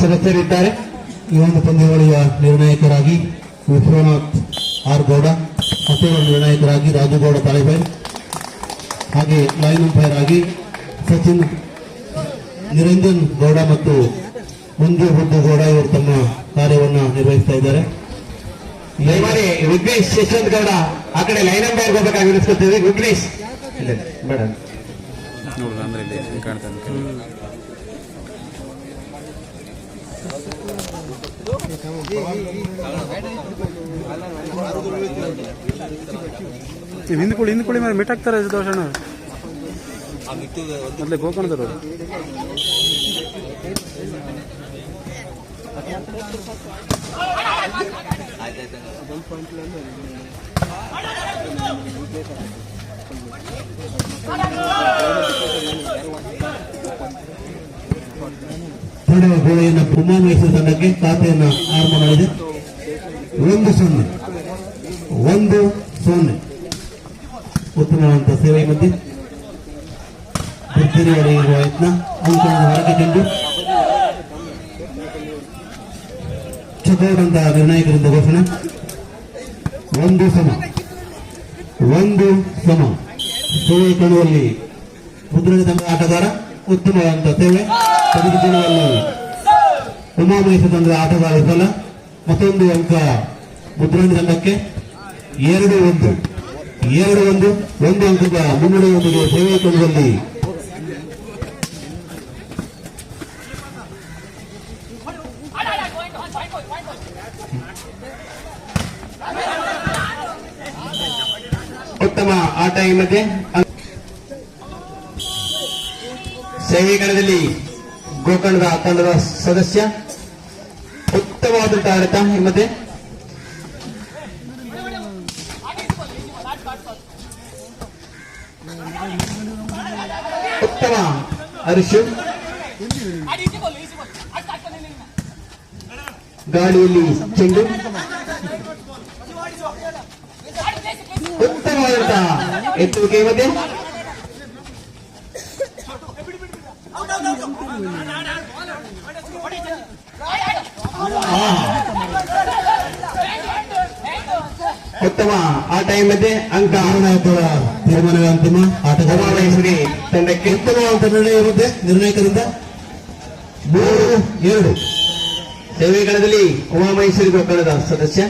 ಸದಸ್ಯರಿದ್ದಾರೆ. ಈ ಒಂದು ಪಂದ್ಯಾವಳಿಯ ನಿರ್ಣಾಯಕರಾಗಿ ವಿಶ್ವನಾಥ್ ಆರ್ ಗೌಡ, ಮತ್ತೊಬ್ಬ ನಿರ್ಣಾಯಕರಾಗಿ ರಾಜುಗೌಡ ತಾಳಿಬೈಲ್, ಹಾಗೆ ಲೈನ್ ಅಂಪೈರ್ ಆಗಿ ಸಚಿನ್ ನಿರಂಜನ್ ಗೌಡ ಮತ್ತು ಮಂಜು ಗೌಡ ಇವರು ತಮ್ಮ ಕಾರ್ಯವನ್ನು ನಿರ್ವಹಿಸ್ತಾ ಇದ್ದಾರೆ. ವಿಘ್ನೇಶ್ ಯಶವಂತ್ ಗೌಡ ಆ ಕಡೆ ಲೈನ್ ಅಂಪೈರ್ ಹೋಗಬೇಕಾಗಿ ವಿನಿಸ್ಕೊಳ್ತೀವಿ. ವಿಘ್ನೇಶ್ ಬೇಡ ಹಿಂದ್ಕೊಳ್ಳಿ ಮೇಲೆ ಮಿಟ್ ಹಾಕ್ತಾರೆ ದೋಷಣ ಮೊದಲೇ ಗೋಕರ್ಣದವರು. ಥರ್ಡ್ ಗೋಳೆಯನ್ನು ಉಮಾ ಮೈಸೂರು ತಂಡಕ್ಕೆ ಖಾತೆಯನ್ನು ಆರಂಭ ಮಾಡಿದೆ. 1-0 ಉತ್ತಮವಾದಂತಹ ಸೇವೆ ಮಧ್ಯೆ ಭರ್ಜರಿ ಹೊಡೆಯುವ ಯತ್ನ, ಅಂಕಣದ ಹೊರಗೆ ಚೆಂಡು ಚಕೌಟಂತಹ ನಿರ್ಣಾಯಕರಿಂದ ಘೋಷಣೆ. 1-1 ಸೇವೆ ಕಣುವಲ್ಲಿ ಮುದ್ರಣಿ ತಂಡದ ಆಟಗಾರ ಉತ್ತಮವಾದಂತಹ ಸೇವೆ. ತೆಗೆದುಕೊಳ್ಳುವಲ್ಲಿ ಉಮಾ ಮೈಸೂರು ತಂಡದ ಆಟಗಾರ ವಿಫಲ. ಮತ್ತೊಂದು ಅಂಕ ಮುದ್ರಣಿ ತಂಡಕ್ಕೆ. 2-1 ಒಂದು ಅಂಕದ ಮುನ್ನಡೆಯೊಂದಿಗೆ ಸೇವೆ ಕಣುವಲ್ಲಿ ಉತ್ತಮ ಆಟ. ಈ ಮಧ್ಯೆ ಸೇವೆಗಳಲ್ಲಿ ಗೋಕರ್ಣದ ತಂಡದ ಸದಸ್ಯ ಉತ್ತಮವಾದಂತಹ ಆಡಳಿತ. ಈ ಮಧ್ಯೆ ಉತ್ತಮ ಹರೀಶ್ ಗಾಳಿಯಲ್ಲಿ ಚೆಂಡು ಉತ್ತಮವಾದಂತಹ ಎತ್ತುವಿಕೆ. ಮಧ್ಯೆ ಉತ್ತಮ ಆಟ. ಈ ಮಧ್ಯೆ ಅಂಕ ತೀರ್ಮಾನವೇ ಅಂತಿಮ. ಆಟಗಾರ ಮೈಸೂರಿ ತಂಡಕ್ಕೆ ಉತ್ತಮವಾದ ನಿರ್ಣಯ ಮಧ್ಯೆ ನಿರ್ಣಾಯಕರಿಂದ 3-2 ಸೇವೆಗಳಲ್ಲಿ ಉಮಾ ಮೈಸೂರಿ ಗೋಕರ್ಣದ ಸದಸ್ಯ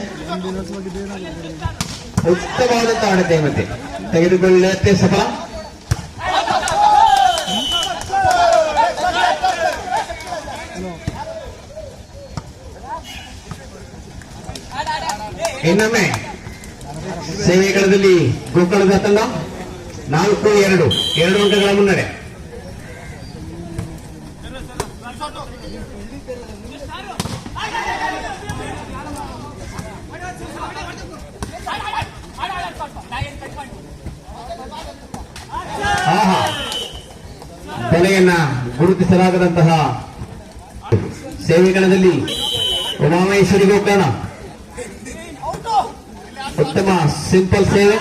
ಉತ್ತಮವಾದಂತಹ ಆಡಳಿತ. ಮತ್ತೆ ತೆಗೆದುಕೊಳ್ಳುತ್ತೆ ಸಫಲ. ಇನ್ನೊಮ್ಮೆ ಸೇವೆಗಳಲ್ಲಿ ಗೋಕರ್ಣದ ತಂಡ 4-2 ಅಂಕಗಳ ಮುನ್ನಡೆ. ಬೆಲೆಯನ್ನ ಗುರುತಿಸಲಾಗದಂತಹ ಸೇವೆಗಳಲ್ಲಿ ಉಮಾಮಹೇಶ್ವರಿ ಗೋಕರ್ಣ ಉತ್ತಮ ಸಿಂಪಲ್ ಸೇವೆ.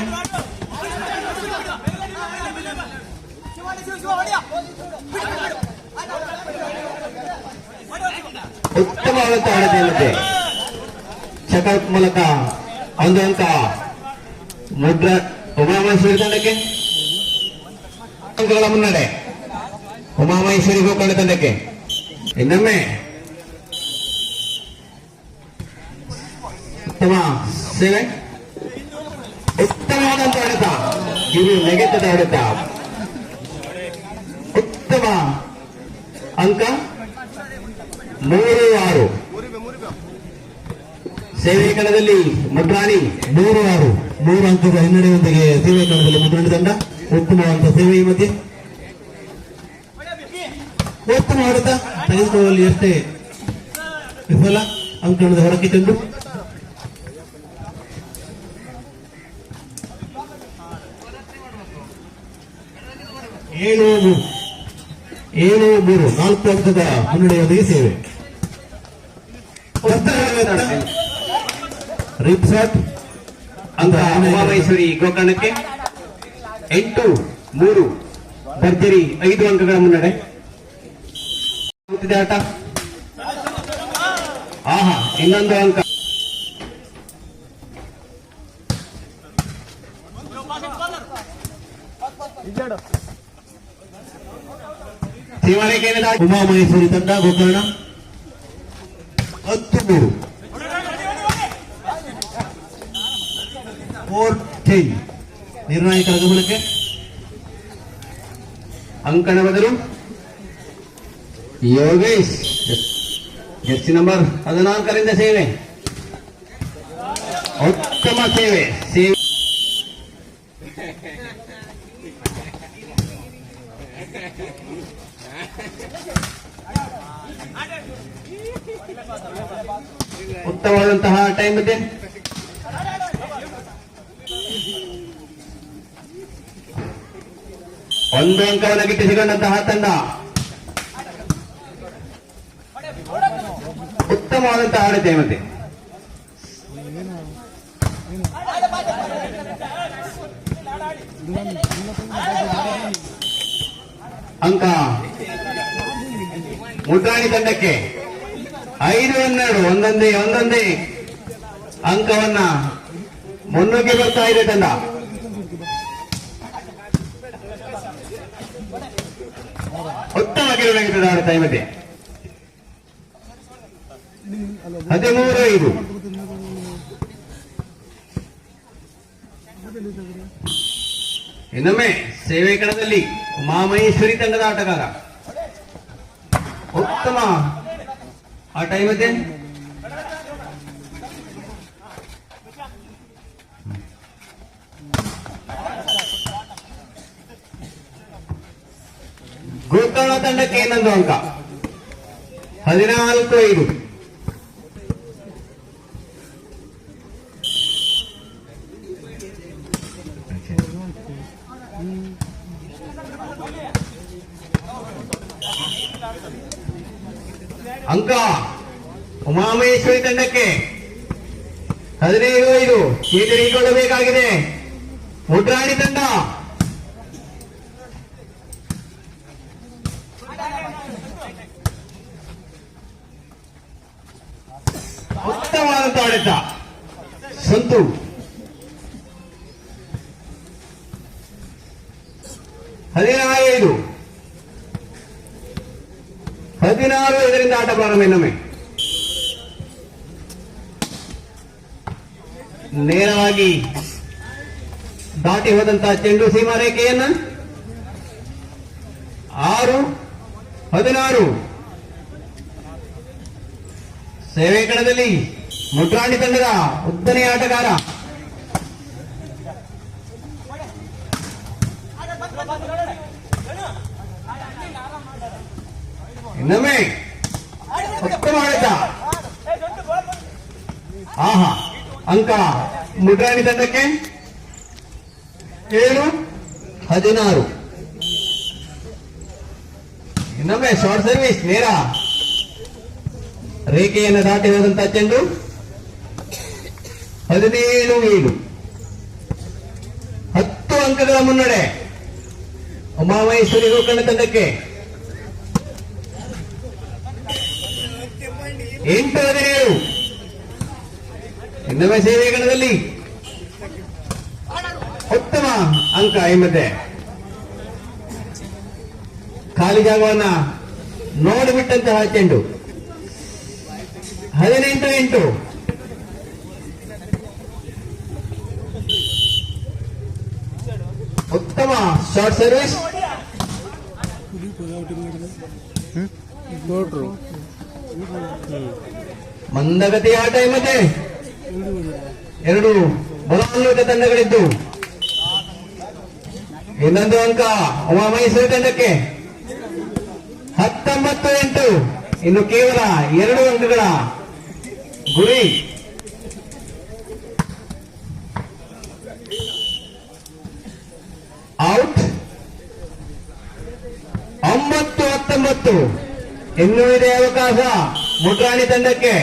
ಉತ್ತಮವಾದಂತಹ ಆಡಳಿತ. ಮತ್ತೆ ಚೆಕ್ಔಟ್ ಮೂಲಕ 1 ಅಂಕ ಉಮಾಮಹೇಶ್ವರಿ ತಂಡಕ್ಕೆ. ಅಂಕಗಳ ಮುನ್ನಡೆ ಉಮಾಮಹೇಶ್ವರಿ ಗೋಕರ್ಣ ತಂಡಕ್ಕೆ. ಇನ್ನೊಮ್ಮೆ ಉತ್ತಮ ಸೇವೆ, ಉತ್ತಮವಾದಂತಹ ಆಡಳಿತ. ಇದು ನೆಗೆತದ ಆಡಳಿತ. ಉತ್ತಮ ಅಂಕ 3-6 ಸೇವೆ ಕಣದಲ್ಲಿ ಮುದ್ರಾಣಿ 3 ಅಂಕದ ಹಿನ್ನಡೆಯೊಂದಿಗೆ ಸೇವೆ ಕಣದಲ್ಲಿ ಮುದ್ರಾಣಿ ತಂಡ ಉತ್ತಮವಾದಂತಹ ಸೇವೆ. ಈ ಮಧ್ಯೆ ಉತ್ತಮ ಆಡಳಿತ ತೆಗೆದುಕೊಳ್ಳುವಲ್ಲಿ ಎಷ್ಟೇ ವಿಫಲ. ಅಂಕಣದ ಹೊರಕ್ಕೆ ಚೆಂಡು 7-3 4 ಅಂಕದ ಮುನ್ನಡೆಯೊಂದಿಗೆ ಸೇವೆ. ರಿಪ್ ಶಾಟ್ ಅಂತ ಉಮಾಮಹೇಶ್ವರಿ ಗೋಕರ್ಣಕ್ಕೆ 8-3 ಭರ್ಜರಿ 5 ಅಂಕಗಳ ಮುನ್ನಡೆ. ಆಟ ಆಹಾ, ಇನ್ನೊಂದು ಅಂಕ. ಸೀಮಾರೇಖೆಯನ್ನು ದಾಟಿ ಉಮಾ ಮಹೇಶ್ವರಿ ತಂಡ ಗೋಕರ್ಣ 13 14 ನಿರ್ಣಾಯಕರ ಗಮನಕ್ಕೆ. ಅಂಕಣ ಬದಲು ಯೋಗೇಶ್ ಜರ್ಸಿ ನಂಬರ್ 14ರಿಂದ ಸೇವೆ, ಉತ್ತಮ ಸೇವೆ. ಉತ್ತಮವಾದಂತಹ ಟೈಮ್ ಇದೆ. ಒಂದು ಅಂಕವನ್ನು ಗಿಟ್ಟಿಸಿಕೊಂಡಂತಹ ತಂಡ. ಉತ್ತಮವಾದಂತಹ ಆಡಳಿತ ಮತ್ತೆ ಅಂಕ ಮುಟ್ರಾಣಿ ತಂಡಕ್ಕೆ 5-12 ಒಂದೊಂದೇ ಅಂಕವನ್ನ ಮುನ್ನುಗ್ಗಿ ಬರ್ತಾ ಇದೆ ತಂಡ. ಉತ್ತಮ ಗೆಲುವಾಗಿದ್ದ ಆಡಳಿತ ಮತ್ತೆ 13-5. ಇನ್ನೊಮ್ಮೆ ಸೇವೆ ಕಣದಲ್ಲಿ ಉಮಾಮಹೇಶ್ವರಿ ತಂಡದ ಆಟಗಾರ. ಉತ್ತಮ ಆಟ ಇವತ್ತೆ. ಗೋಕರ್ಣ ತಂಡಕ್ಕೆ ಇನ್ನೊಂದು ಅಂಕ 14-5. ಅಂಕ ಉಮಾಮಹೇಶ್ವರಿ ತಂಡಕ್ಕೆ 15-5. ಚೇತರಿಸಿಕೊಳ್ಳಬೇಕಾಗಿದೆ ಮುಟ್ರಾಣಿ ತಂಡ. ಉತ್ತಮವಾದಂತ ಆಡಳಿತ ಸಂತು. 16-5. 16-5 ಆಟ ಪ್ರಾರಂಭ. ಇನ್ನೊಮ್ಮೆ ನೇರವಾಗಿ ದಾಟಿ ಹೋದಂತಹ ಚೆಂಡು ಸೀಮಾರೇಖೆಯನ್ನ 6-16. ಸೇವೆ ಕಣದಲ್ಲಿ ಮುಟ್ರಾಣಿ ತಂಡದ ಉದ್ದನೆಯ ಆಟಗಾರ. ಇನ್ನೊಮ್ಮೆ ಉತ್ತಮ ಆಡಳಿತ. ಆಹಾ, ಅಂಕ ಮುಟ್ರಾಣಿ ತಂಡಕ್ಕೆ 7-16. ಇನ್ನೊಮ್ಮೆ ಶಾರ್ಟ್ ಸರ್ವಿಸ್ ನೇರ ರೇಖೆಯನ್ನು ದಾಟಿ ಹೋದಂತಹ ಚೆಂಡು 17-7. 10 ಅಂಕಗಳ ಮುನ್ನಡೆ ಉಮಾಮಹೇಶ್ವರಿ ಗೋಕರ್ಣ ತಂಡಕ್ಕೆ. 8-17. ಇನ್ನೊಮ್ಮೆ ಸೇವೆ ಕಣದಲ್ಲಿ ಉತ್ತಮ ಅಂಕ. ಈ ಮಧ್ಯೆ ಖಾಲಿ ಜಾಗವನ್ನ ನೋಡಿಬಿಟ್ಟಂತಹ ಚೆಂಡು 18-8. ಉತ್ತಮ ಶಾರ್ಟ್ ಸರ್ವಿಸ್. ಮಂದಗತಿಯ ಆಟ ಮತ್ತೆ 2 ಬಲಾನ್ವಿತ ತಂಡಗಳಿದ್ದು. ಇನ್ನೊಂದು ಅಂಕ ಉಮಾಮಹೇಶ್ವರಿ ತಂಡಕ್ಕೆ 19-8. ಇನ್ನು ಕೇವಲ 2 ಅಂಕಗಳ ಗುರಿ. ಔಟ್. 9-19. ಇನ್ನೂ ಇದೆ ಅವಕಾಶ ಮುಟ್ರಾಣಿ ತಂಡಕ್ಕೆ.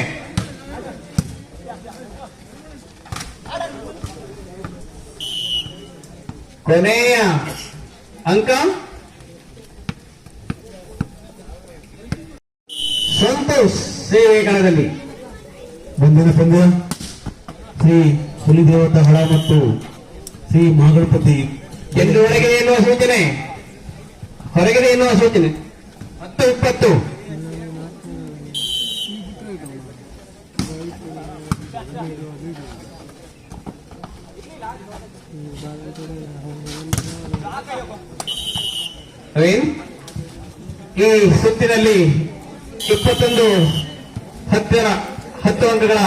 ಕೊನೆಯ ಅಂಕ ಸಂತೋಷ್ ಸೇವೆ ಕಣದಲ್ಲಿ ಮುಂದಿನ ಪಂದ್ಯ ಶ್ರೀ ಹುಲಿದೇವತಾ ಹಳ ಮತ್ತು ಶ್ರೀ ಮಹಾಗಣಪತಿ ಚೆಂಡು ಒಳಗಿದೆ ಎನ್ನುವ ಸೂಚನೆ, ಹೊರಗಿದೆ ಎನ್ನುವ ಸೂಚನೆ. 10-20. ರವೀನ್, ಈ ಸುತ್ತಿನಲ್ಲಿ 21 10 ಅಂಕಗಳ